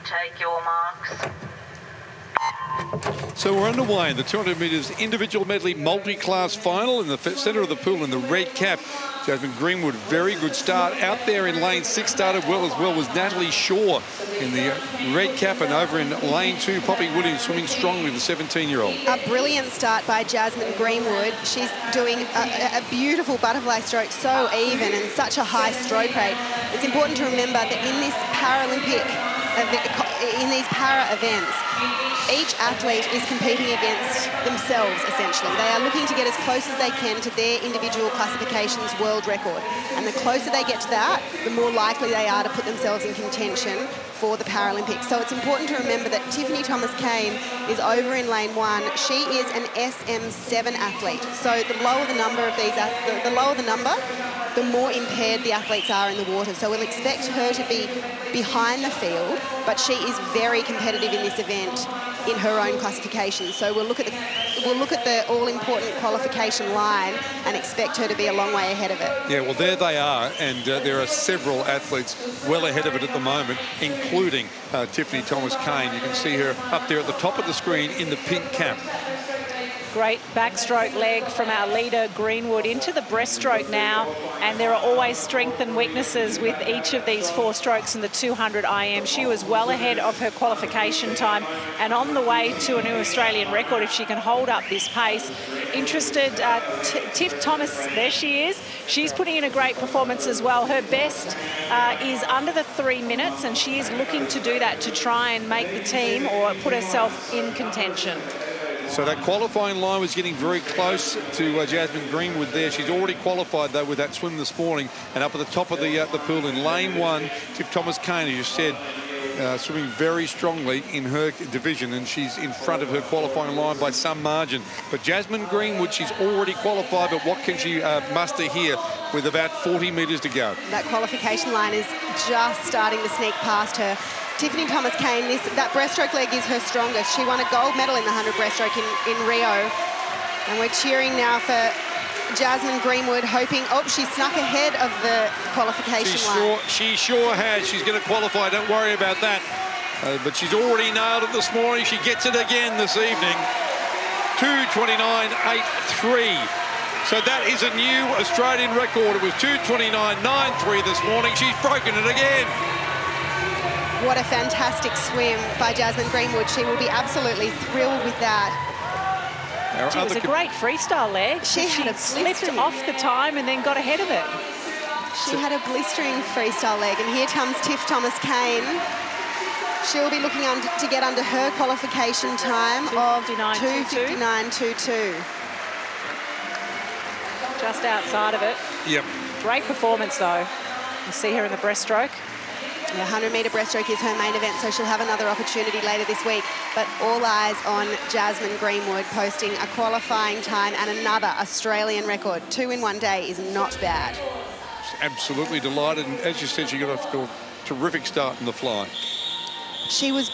take your marks. So we're underway in the 200 metres individual medley multi-class final in the centre of the pool in the red cap. Jasmine Greenwood, very good start. Out there in lane 6, started well as well was Natalie Shaw in the red cap, and over in lane 2, Poppy Williams swimming strongly, the 17-year-old. A brilliant start by Jasmine Greenwood. She's doing a beautiful butterfly stroke, so even and such a high stroke rate. It's important to remember that in this in these para events, each athlete is competing against themselves, essentially. They are looking to get as close as they can to their individual classification's world record. And the closer they get to that, the more likely they are to put themselves in contention for the Paralympics. So it's important to remember that Tiffany Thomas-Cain is over in lane 1. She is an SM7 athlete. So the lower the number of these, the lower the number, the more impaired the athletes are in the water. So we'll expect her to be behind the field, but she is very competitive in this event in her own classification. So we'll look at the all-important qualification line and expect her to be a long way ahead of it. Yeah, well, there they are, and there are several athletes well ahead of it at the moment, including Tiffany Thomas-Cain. You can see her up there at the top of the screen in the pink cap. Great backstroke leg from our leader Greenwood into the breaststroke now, and there are always strengths and weaknesses with each of these 4 strokes in the 200 IM. She was well ahead of her qualification time and on the way to a new Australian record if she can hold up this pace. Interested, Tiff Thomas, there she is. She's putting in a great performance as well. Her best is under the 3 minutes, and she is looking to do that to try and make the team or put herself in contention. So that qualifying line was getting very close to Jasmine Greenwood there. She's already qualified, though, with that swim this morning. And up at the top of the pool in lane 1, Tiff Thomas-Cain, as you said, swimming very strongly in her division, and she's in front of her qualifying line by some margin. But Jasmine Greenwood, she's already qualified, but what can she muster here with about 40 metres to go? That qualification line is just starting to sneak past her. Tiffany Thomas-Cain, that breaststroke leg is her strongest. She won a gold medal in the 100 breaststroke in Rio. And we're cheering now for Jasmine Greenwood, hoping, she snuck ahead of the qualification line. She sure has. She's going to qualify, don't worry about that. But she's already nailed it this morning. She gets it again this evening. 2:29.83. So that is a new Australian record. It was 2:29.93 this morning. She's broken it again. What a fantastic swim by Jasmine Greenwood. She will be absolutely thrilled with that. It was a great freestyle leg. She slipped off the time and then got ahead of it. She had a blistering freestyle leg, and here comes Tiff Thomas-Cain. She'll be looking to get under her qualification time of 2:59.22. Just outside of it. Yep. Great performance, though. You see her in the breaststroke. The 100-metre breaststroke is her main event, so she'll have another opportunity later this week. But all eyes on Jasmine Greenwood posting a qualifying time and another Australian record. 2 in one day is not bad. Absolutely delighted, and as you said, she got a terrific start in the fly. She was,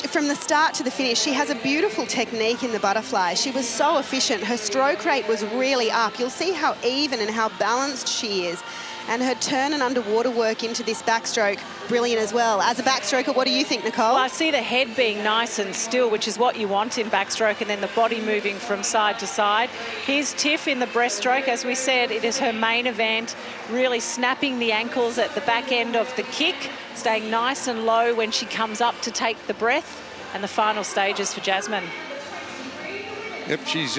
from the start to the finish, she has a beautiful technique in the butterfly. She was so efficient. Her stroke rate was really up. You'll see how even and how balanced she is. And her turn and underwater work into this backstroke, brilliant as well. As a backstroker, what do you think, Nicole? Well, I see the head being nice and still, which is what you want in backstroke, and then the body moving from side to side. Here's Tiff in the breaststroke. As we said, it is her main event, really snapping the ankles at the back end of the kick, staying nice and low when she comes up to take the breath, and the final stages for Jasmine. Yep, she's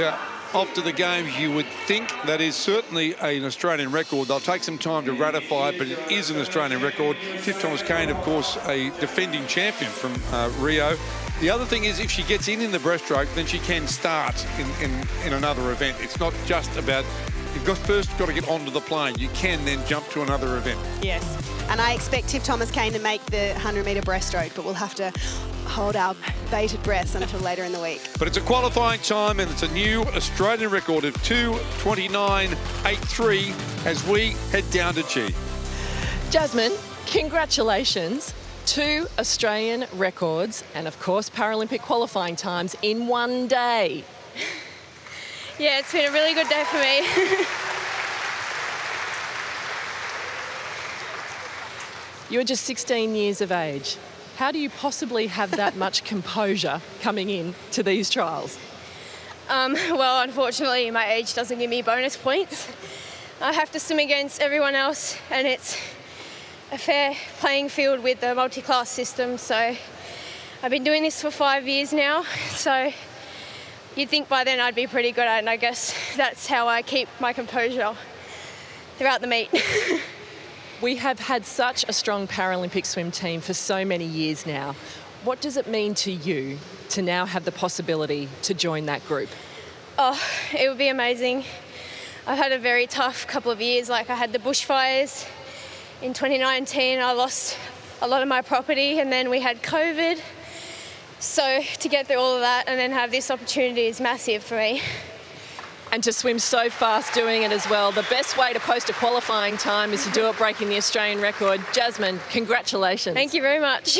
off to the games. You would think that is certainly an Australian record. They'll take some time to ratify it, but it is an Australian record. Tiff Thomas-Cain, of course, a defending champion from Rio. The other thing is, if she gets in the breaststroke, then she can start in another event. It's not just about, you've first got to get onto the plane. You can then jump to another event. Yes, and I expect Tiff Thomas-Cain to make the 100-metre breaststroke, but we'll have to hold our bated breaths until later in the week. But it's a qualifying time, and it's a new Australian record of 2:29.83 as we head down to G. Jasmine, congratulations. 2 Australian records and, of course, Paralympic qualifying times in one day. Yeah, it's been a really good day for me. You were just 16 years of age. How do you possibly have that much composure coming in to these trials? Well, unfortunately, my age doesn't give me bonus points. I have to swim against everyone else, and it's a fair playing field with the multi-class system. So I've been doing this for 5 years now, so you'd think by then I'd be pretty good at it, and I guess that's how I keep my composure throughout the meet. We have had such a strong Paralympic swim team for so many years now. What does it mean to you to now have the possibility to join that group? Oh, it would be amazing. I've had a very tough couple of years. Like, I had the bushfires in 2019. I lost a lot of my property, and then we had COVID. So to get through all of that and then have this opportunity is massive for me. And to swim so fast doing it as well. The best way to post a qualifying time is to do it breaking the Australian record. Jasmine, congratulations. Thank you very much.